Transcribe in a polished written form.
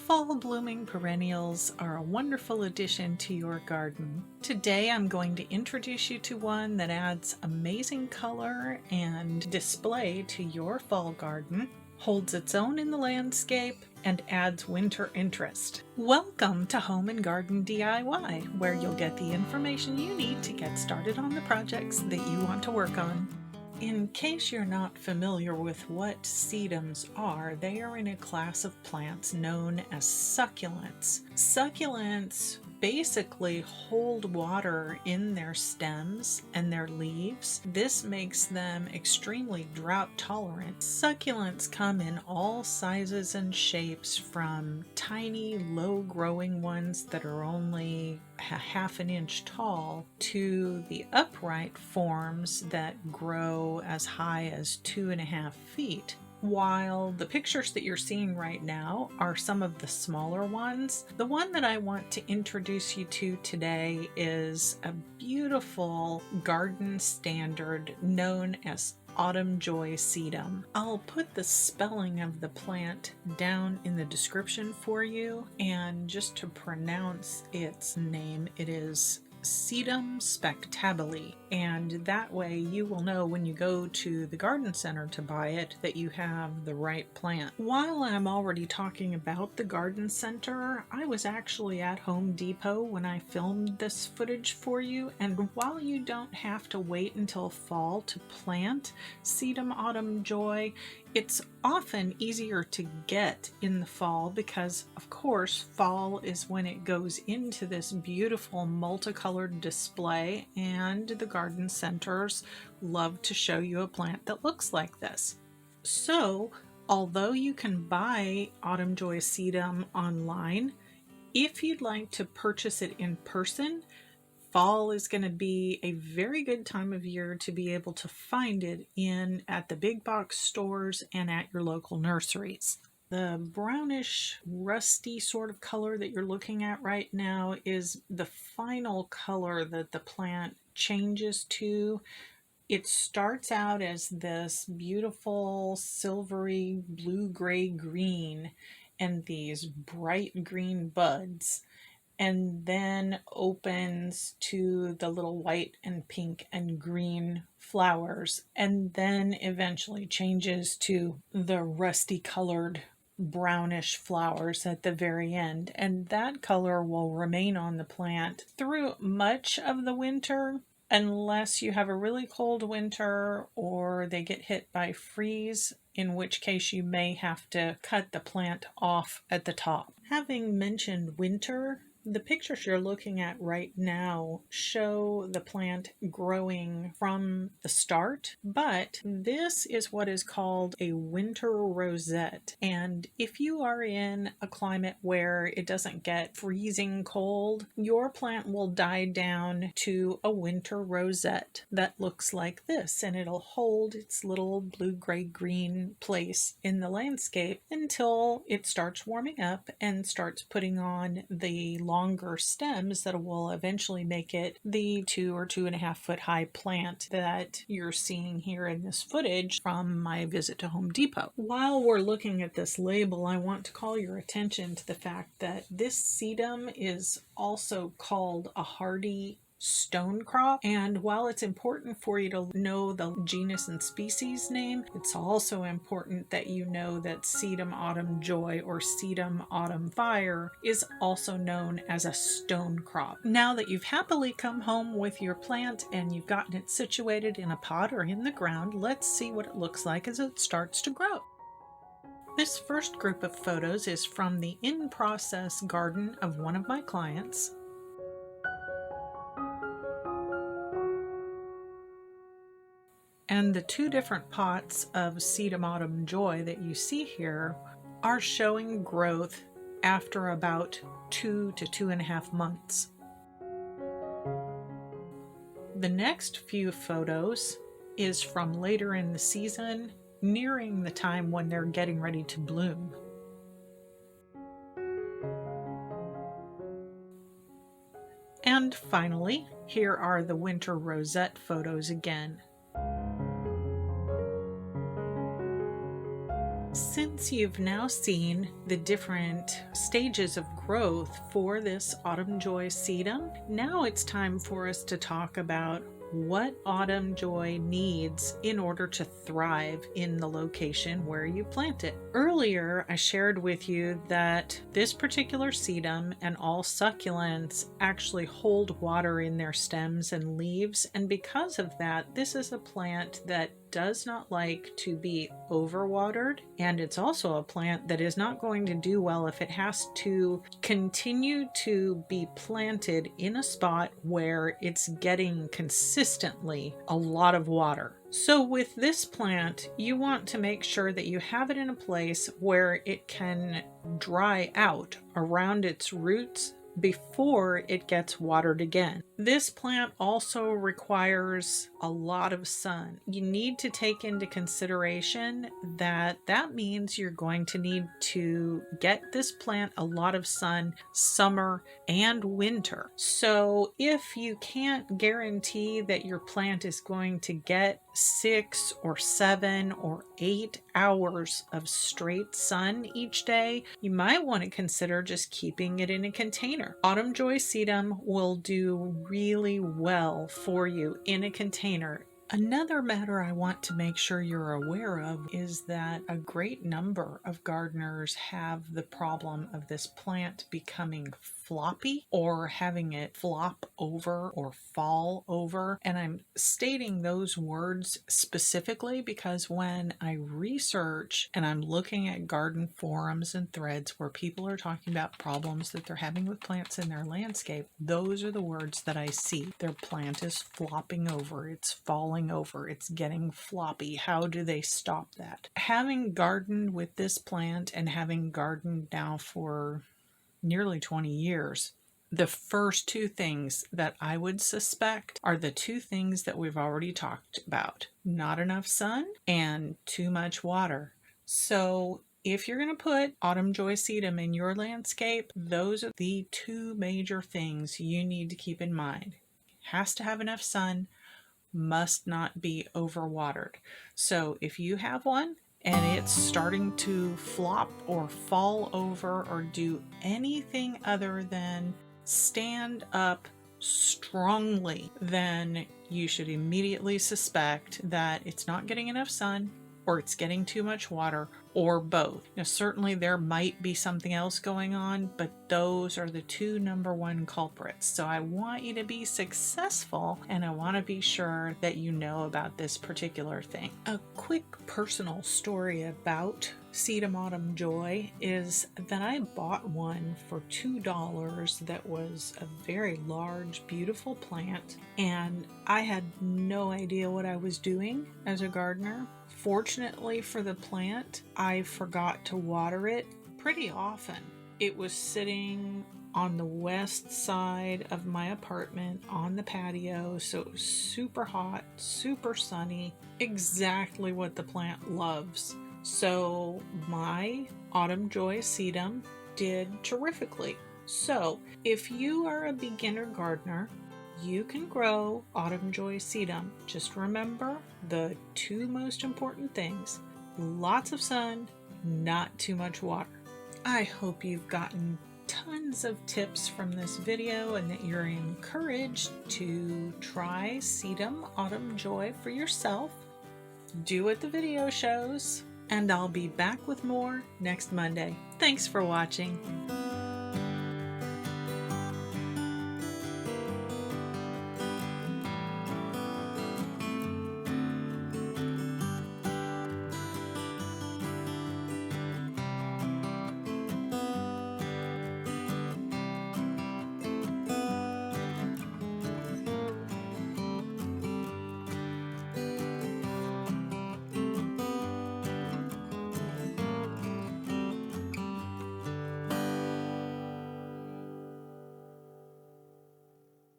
Fall blooming perennials are a wonderful addition to your garden. Today I'm going to introduce you to one that adds amazing color and display to your fall garden, holds its own in the landscape, and adds winter interest. Welcome to Home and Garden DIY, where you'll get the information you need to get started on the projects that you want to work on. In case you're not familiar with what sedums are, they are in a class of plants known as succulents. Succulents basically hold water in their stems and their leaves. This makes them extremely drought tolerant. Succulents come in all sizes and shapes, from tiny low growing ones that are only a half an inch tall to the upright forms that grow as high as 2.5 feet. While the pictures that you're seeing right now are some of the smaller ones, the one that I want to introduce you to today is a beautiful garden standard known as Autumn Joy Sedum. I'll put the spelling of the plant down in the description for you, and just to pronounce its name, it is Sedum speck-TAB-u-lee, and that way you will know when you go to the garden center to buy it that you have the right plant. While I'm already talking about the garden center, I was actually at Home Depot when I filmed this footage for you, and while you don't have to wait until fall to plant Sedum Autumn Joy, it's often easier to get in the fall because, of course, fall is when it goes into this beautiful multicolored display, and the garden centers love to show you a plant that looks like this. So, although you can buy Autumn Joy Sedum online, if you'd like to purchase it in person, fall is going to be a very good time of year to be able to find it at the big box stores and at your local nurseries. The brownish rusty sort of color that you're looking at right now is the final color that the plant changes to. It starts out as this beautiful silvery blue-gray green and these bright green buds, and then opens to the little white and pink and green flowers, and then eventually changes to the rusty colored brownish flowers at the very end. And that color will remain on the plant through much of the winter, unless you have a really cold winter or they get hit by freeze, in which case you may have to cut the plant off at the top. Having mentioned winter, the pictures you're looking at right now show the plant growing from the start, but this is what is called a winter rosette. And if you are in a climate where it doesn't get freezing cold, your plant will die down to a winter rosette that looks like this, and it'll hold its little blue-gray green place in the landscape until it starts warming up and starts putting on the longer stems that will eventually make it the 2 or 2.5 foot high plant that you're seeing here in this footage from my visit to Home Depot. While we're looking at this label, I want to call your attention to the fact that this sedum is also called a hardy stonecrop, and while it's important for you to know the genus and species name, it's also important that you know that Sedum Autumn Joy or Sedum Autumn Fire is also known as a stonecrop. Now that you've happily come home with your plant and you've gotten it situated in a pot or in the ground, let's see what it looks like as it starts to grow. This first group of photos is from the in-process garden of one of my clients. And the two different pots of Sedum Autumn Joy that you see here are showing growth after about 2 to 2.5 months. The next few photos is from later in the season, nearing the time when they're getting ready to bloom. And finally, here are the winter rosette photos again. Since since you've now seen the different stages of growth for this Autumn Joy Sedum, now it's time for us to talk about what Autumn Joy needs in order to thrive in the location where you plant it. Earlier, I shared with you that this particular sedum and all succulents actually hold water in their stems and leaves, and because of that, this is a plant that does not like to be overwatered, and it's also a plant that is not going to do well if it has to continue to be planted in a spot where it's getting consistently a lot of water. So with this plant, you want to make sure that you have it in a place where it can dry out around its roots before it gets watered again. This plant also requires a lot of sun. You need to take into consideration that means you're going to need to get this plant a lot of sun summer and winter. So if you can't guarantee that your plant is going to get 6 or 7 or 8 hours of straight sun each day, you might want to consider just keeping it in a container. Autumn Joy Sedum will do really well for you in a container. Another matter I want to make sure you're aware of is that a great number of gardeners have the problem of this plant becoming floppy or having it flop over or fall over. And I'm stating those words specifically because when I research and I'm looking at garden forums and threads where people are talking about problems that they're having with plants in their landscape, those are the words that I see. Their plant is flopping over, it's falling over, it's getting floppy. How do they stop that? Having gardened with this plant and having gardened now for nearly 20 years, the first two things that I would suspect are the two things that we've already talked about: not enough sun and too much water. So if you're going to put Autumn Joy Sedum in your landscape, those are the two major things you need to keep in mind. Has to have enough sun, must not be overwatered. So if you have one and it's starting to flop or fall over or do anything other than stand up strongly, then you should immediately suspect that it's not getting enough sun or it's getting too much water, or both. Now, certainly there might be something else going on, but those are the two number one culprits. So I want you to be successful, and I want to be sure that you know about this particular thing. A quick personal story about Sedum Autumn Joy is that I bought one for $2 that was a very large, beautiful plant, and I had no idea what I was doing as a gardener. Fortunately for the plant, I forgot to water it pretty often. It was sitting on the west side of my apartment on the patio, so it was super hot, super sunny, exactly what the plant loves. So my Autumn Joy Sedum did terrifically. So if you are a beginner gardener, you can grow Autumn Joy Sedum. Just remember the two most important things: lots of sun, not too much water. I hope you've gotten tons of tips from this video and that you're encouraged to try Sedum Autumn Joy for yourself. Do what the video shows, and I'll be back with more next Monday. Thanks for watching.